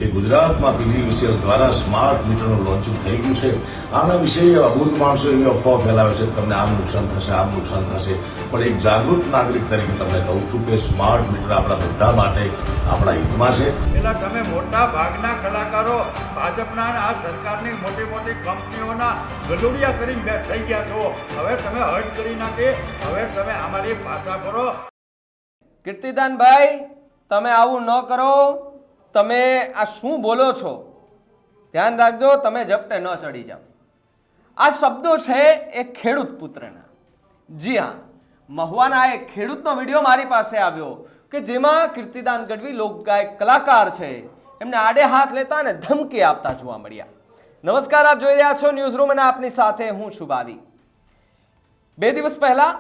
કે ગુજરાતમાં પીજીવીસીએલ દ્વારા સ્માર્ટ મીટરનું લોન્ચિંગ થઈ ગયું છે। આના વિશે અબૂત માણસો એવી અફવા ફેલાવે છે કે તમને આમ નુકસાન થશે, આમ નુકસાન થશે, પણ એક જાગૃત નાગરિક તરીકે તમને કહું છું કે સ્માર્ટ મીટર આપણા બધા માટે આપણા હિતમાં છે। એટલે તમે મોટા ભાગના કલાકારો ભાજપના આ સરકારની મોટી મોટી કંપનીઓના ગલુડિયા કરીને થઈ ગયા છો। હવે તમે હટ કરી નાખી, હવે તમે અમારી ભાષા કરો। કીર્તિદાનભાઈ, તમે આવું ન કરો। તમે આ શું બોલો છો? ધ્યાન રાખજો, તમે ઝપટે ન ચડી જાઓ। આ શબ્દો છે એક ખેડૂત પુત્રના। જી હા, મહુવાના એક ખેડૂતનો વિડીયો મારી પાસે આવ્યો કે જેમાં કીર્તિદાન ગઢવી લોકગાયક કલાકાર છે, એમને આડે હાથ લેતા અને ધમકી આપતા જોવા મળ્યા। નમસ્કાર, આપ જોઈ રહ્યા છો ન્યૂઝ રૂમ અને આપની સાથે હું છું બાવી। 2 દિવસ પહેલા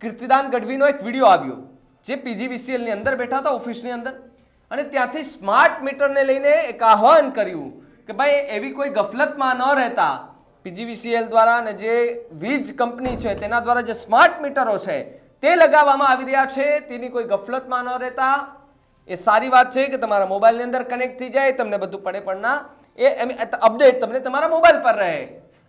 કીર્તિદાન ગઢવીનો એક વિડીયો આવ્યો જે પીજીવીસીએલની અંદર બેઠા હતા, ઓફિસની અંદર, અને ત્યાંથી સ્માર્ટ મીટરને લઈને એક આહ્વાન કર્યું કે ભાઈ એવી કોઈ ગફલતમાં ન રહેતા। પીજીવીસીએલ દ્વારા અને જે વીજ કંપની છે તેના દ્વારા જે સ્માર્ટ મીટરો છે તે લગાવવામાં આવી રહ્યા છે, તેની કોઈ ગફલતમાં ન રહેતા। એ સારી વાત છે કે તમારા મોબાઈલની અંદર કનેક્ટ થઈ જાય, તમને બધું પડે પડના એ અપડેટ તમને તમારા મોબાઈલ પર રહે।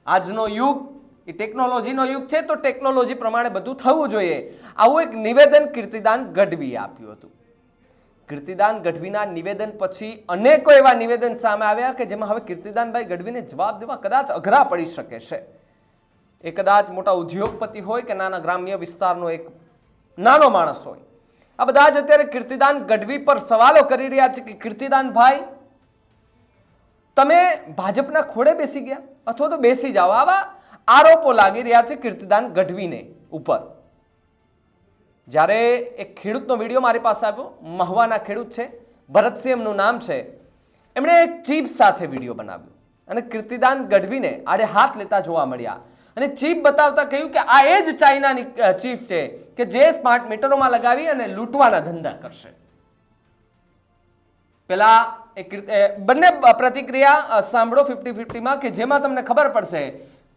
આજનો યુગ એ ટેકનોલોજીનો યુગ છે, તો ટેકનોલોજી પ્રમાણે બધું થવું જોઈએ। આવું એક નિવેદન કીર્તિદાન ગઢવીએ આપ્યું હતું। કીર્તિદાન ગઢવીના નિવેદન પછી અનેકો એવા નિવેદન સામે આવ્યા કે જેમાં હવે કીર્તિદાનભાઈ ગઢવીને જવાબ દેવા કદાચ અઘરા પડી શકે છે। એ કદાચ મોટા ઉદ્યોગપતિ હોય કે નાના ગ્રામ્ય વિસ્તારનો એક નાનો માણસ હોય, આ બધા જ અત્યારે કીર્તિદાન ગઢવી પર સવાલો કરી રહ્યા છે કે કીર્તિદાનભાઈ, તમે ભાજપના ખોળે બેસી ગયા અથવા તો બેસી જાઓ। આવા આરોપો લાગી રહ્યા છે કીર્તિદાન ગઢવીને ઉપર। જ્યારે એક ખેડૂતનો વિડીયો મારી પાસે આવ્યો, મહુવાના ખેડૂત છે, ભરતસિંહ એમનું નામ છે, એમણે એક ચીપ સાથે વિડીયો બનાવ્યો અને કીર્તિદાન ગઢવીને આડે હાથ લેતા જોવા મળ્યા અને ચીપ બતાવતા કહ્યું કે આ એ જ ચાઇનાની ચીપ છે કે જે સ્માર્ટ મીટરોમાં લગાવી અને લૂંટવાના ધંધા કરશે। પેલા બંને પ્રતિક્રિયા સાંભળો 50-50માં કે જેમાં તમને ખબર પડશે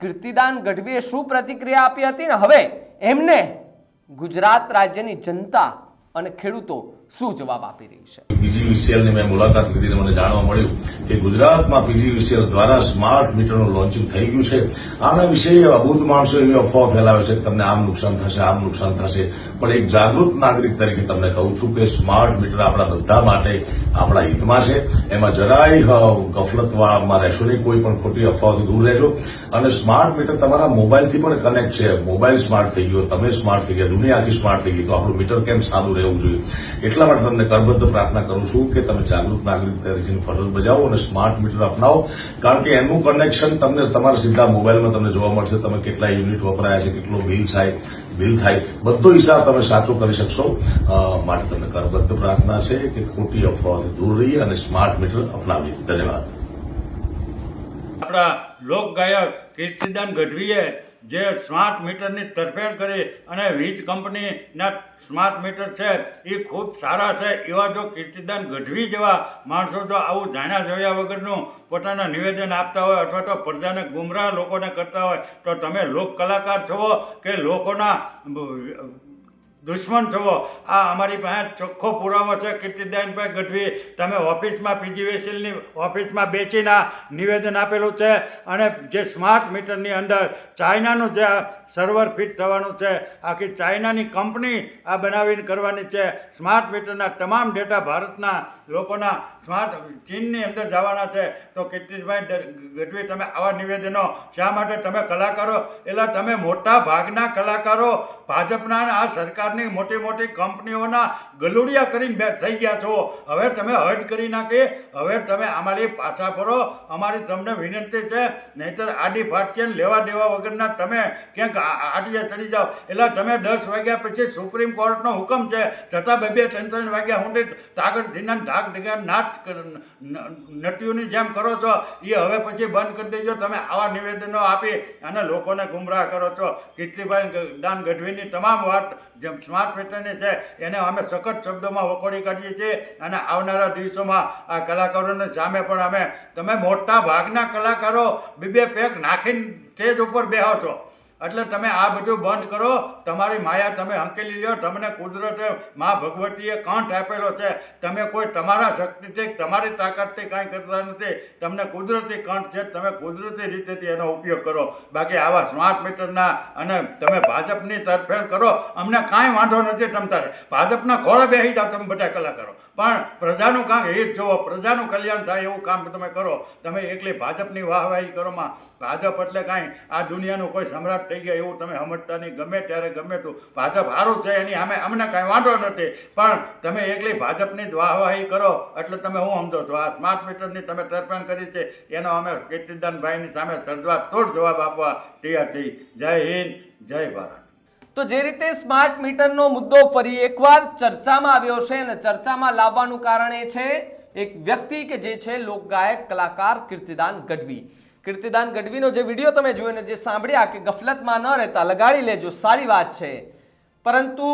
કીર્તિદાન ગઢવીએ શું પ્રતિક્રિયા આપી હતી ને હવે એમને ગુજરાત રાજ્યની જનતા અને ખેડૂતો શું જવાબ આપી રહી છે। પીજીવીસીએલની મેં મુલાકાત લીધી, મને જાણવા મળ્યું કે ગુજરાતમાં પીજીવીસીએલ દ્વારા સ્માર્ટ મીટરનું લોન્ચિંગ થઈ ગયું છે। આના વિશે અબૂત માણસો એવી અફવા ફેલાવે છે કે તમને આમ નુકસાન થશે, આમ નુકસાન થશે, પણ એક જાગૃત નાગરિક તરીકે તમને કહું છું કે સ્માર્ટ મીટર આપણા બધા માટે આપણા હિતમાં છે। એમાં જરાય ગફલતમાં રહેશો નહીં, કોઈ પણ ખોટી અફવાઓથી દૂર રહેજો। અને સ્માર્ટ મીટર તમારા મોબાઈલથી પણ કનેક્ટ છે। મોબાઈલ સ્માર્ટ થઈ ગયો, તમે સ્માર્ટ થઈ ગયા, દુનિયા આખી સ્માર્ટ થઈ ગઈ, તો આપણું મીટર કેમ સાદું રહેવું જોઈએ? એટલા માટે તમને કરબદ્ધ પ્રાર્થના કરું છું કે તમે જાગૃત નાગરિક તરીકેની ફરજ બજાવો અને સ્માર્ટ મીટર અપનાવો, કારણ કે એનું કનેક્શન તમને તમારા સીધા મોબાઈલમાં તમને જોવા મળશે। તમે કેટલા યુનિટ વપરાયા છે, કેટલો બિલ થાય, બધો હિસાબ તમે સાચો કરી શકશો। માટે તમને કરબદ્ધ પ્રાર્થના છે કે ખોટી અફવાઓથી દૂર રહીએ અને સ્માર્ટ મીટર અપનાવીએ। ધન્યવાદ। આપણા લોકગાયક કીર્તિદાન ગઢવીએ જે સ્માર્ટ મીટરની તરફેણ કરી અને વીજ કંપનીના સ્માર્ટ મીટર છે એ ખૂબ સારા છે, એવા જો કીર્તિદાન ગઢવી જેવા માણસો જો આવું જાણ્યા જોયા વગરનું પોતાના નિવેદન આપતા હોય અથવા તો પ્રજાને ગુમરાહ લોકોને કરતા હોય, તો તમે લોક કલાકાર છો કે લોકોના દુશ્મન છો? આ અમારી પાસે ચોખ્ખો પુરાવો છે। કીર્તિદાનભાઈ ગઢવી, તમે ઓફિસમાં પીજીવીસીએલની ઓફિસમાં બેસીને નિવેદન આપેલું છે અને જે સ્માર્ટ મીટરની અંદર ચાઇનાનું જે સર્વર ફિટ થવાનું છે, આખી ચાઇનાની કંપની આ બનાવીને કરવાની છે। સ્માર્ટ મીટરના તમામ ડેટા ભારતના લોકોના સ્માર્ટ ચીનની અંદર જવાના છે। તો કીર્તિભાઈ ગઢવી, તમે આવા નિવેદનો શા માટે? તમે કલાકારો, એટલે તમે મોટા ભાગના કલાકારો ભાજપના આ સરકારની મોટી મોટી કંપનીઓના ગલુડિયા કરીને થઈ ગયા છો। હવે તમે હટ કરી નાખી, હવે તમે અમારી પાછા ફરો, અમારી તમને વિનંતી છે। નહીંતર આડી ફાટકે લેવા દેવા વગરના તમે ક્યાંક આડીએ ચડી જાઓ। એટલે તમે 10 વાગ્યા પછી સુપ્રીમ કોર્ટનો હુકમ છે છતાં 2-3 વાગ્યા સુધી તાગડથી ઢાક ઢીગા નાટ નટીઓની જેમ કરો છો, એ હવે પછી બંધ કરી દેજો। તમે આવા નિવેદનો આપી અને લોકોને ગુમરાહ કરો છો। કીર્તિભાઈ દાન ગઢવીની તમામ વાત જેમ સ્માર્ટ મીટરની છે એને અમે સખત શબ્દોમાં વખોડી કાઢીએ છીએ અને આવનારા દિવસોમાં આ કલાકારોની સામે પણ અમે, તમે મોટા ભાગના કલાકારો 2 પેક નાખીને સ્ટેજ ઉપર બેહો છો, એટલે તમે આ બધું બંધ કરો. તમારી માયા તમે હંકેલી લ્યો. તમને કુદરતે મા ભગવતીએ કંઠ આપેલો છે. તમે કોઈ તમારા શક્તિથી તમારી તાકાતથી કાંઈ કરતા નથી. તમને કુદરતી કંઠ છે. તમે કુદરતી રીતેથી એનો ઉપયોગ કરો. બાકી આવા સ્માર્ટ મીટરના અને તમે ભાજપની તરફેણ કરો, અમને કાંઈ વાંધો નથી. તમ તારે ભાજપના ખોળે બેસી જાઓ તમે બધા કલાકારો, પણ પ્રજાનું કાંઈક હિત જોવો, પ્રજાનું કલ્યાણ થાય એવું કામ તમે કરો. તમે એકલી ભાજપની વાહવાહી કરોમાં ભાજપ એટલે કાંઈ આ દુનિયાનું કોઈ સમ્રાટ થઈ ગયા એવું તમે સમજતા નહીં. ગમે ત્યારે ગમે તું ભાજપ સારું છે એની સામે અમને કાંઈ વાંધો નથી, પણ તમે એકલી ભાજપની જ વાહવાહી કરો એટલે તમે શું સમજો છો? આ સ્માર્ટ મીટરની તમે તરફેણ કરી છે એનો અમે કીર્તિદાનભાઈની સામે સર્જવાતોડ જવાબ આપવા તૈયાર થઈ. જય હિન્દ, જય ભારત. તો જે રીતે સ્માર્ટ મીટરનો મુદ્દો ફરી એકવાર ચર્ચામાં આવ્યો છે અને ચર્ચામાં લાવવાનું કારણ એ છે એક વ્યક્તિ કે જે છે લોકગાયક કલાકાર કીર્તિદાન ગઢવી. કીર્તિદાન ગઢવીનો જે વિડીયો તમે જોયો ને જે સાંભળ્યા કે ગફલતમાં ન રહેતા લગાડી લેજો, સારી વાત છે, પરંતુ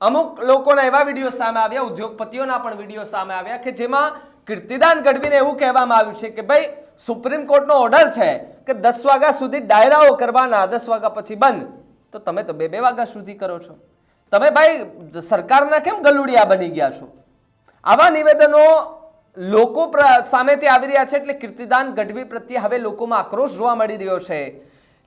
અમુક લોકોના એવા વિડીયો સામે આવ્યા, ઉદ્યોગપતિઓના પણ વિડીયો સામે આવ્યા કે જેમાં કીર્તિદાન ગઢવીને એવું કહેવામાં આવ્યું છે કે ભાઈ સુપ્રીમ કોર્ટનો ઓર્ડર છે કે 10 વાગ્યા સુધી ડાયરાઓ કરવાના, 10 વાગ્યા પછી બંધ, તો તમે તો 2 વાગ્યા સુધી કરો છો. તમે ભાઈ સરકારના કેમ ગલુડિયા બની ગયા છો? આવા નિવેદનો લોકો સામેથી આવી રહ્યા છે એટલે કીર્તિદાન ગઢવી પ્રત્યે હવે લોકોમાં આક્રોશ જોવા મળી રહ્યો છે.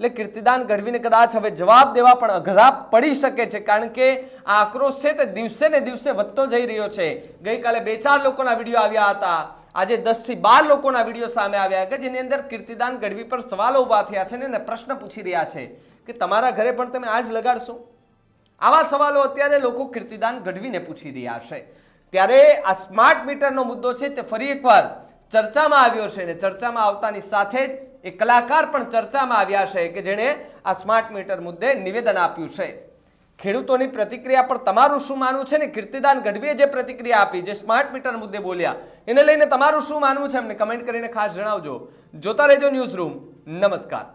એટલે કીર્તિદાન ગઢવીને કદાચ હવે જવાબ દેવા પણ અઘરા પડી શકે છે, કારણ કે આ આક્રોશ છે તે દિવસે ને દિવસે વધતો જઈ રહ્યો છે. ગઈકાલે 2-4 લોકોના વિડીયો આવ્યા હતા, આજે 10 થી 12 લોકોના વિડીયો સામે આવ્યા કે જેની અંદર કીર્તિદાન ગઢવી પર સવાલો ઉભા થયા છે ને પ્રશ્ન પૂછી રહ્યા છે કે તમારા ઘરે પણ તમે આજ લગાડશો? આવા સવાલો અત્યારે લોકો કીર્તિદાન ગઢવીને પૂછી રહ્યા છે. ત્યારે આ સ્માર્ટ મીટરનો મુદ્દો છે તે ફરી એકવાર ચર્ચામાં આવ્યો છે અને ચર્ચામાં આવતાની સાથે જ એક કલાકાર પણ ચર્ચામાં આવ્યા છે કે જેણે આ સ્માર્ટ મીટર મુદ્દે નિવેદન આપ્યું છે. ખેડૂતોની પ્રતિક્રિયા પર તમારું શું માનવું છે ને કીર્તિદાન ગઢવીએ જે પ્રતિક્રિયા આપી, જે સ્માર્ટ મીટર મુદ્દે બોલ્યા, એને લઈને તમારું શું માનવું છે અમને કમેન્ટ કરીને ખાસ જણાવજો. જોતા રહેજો ન્યૂઝ રૂમ. નમસ્કાર.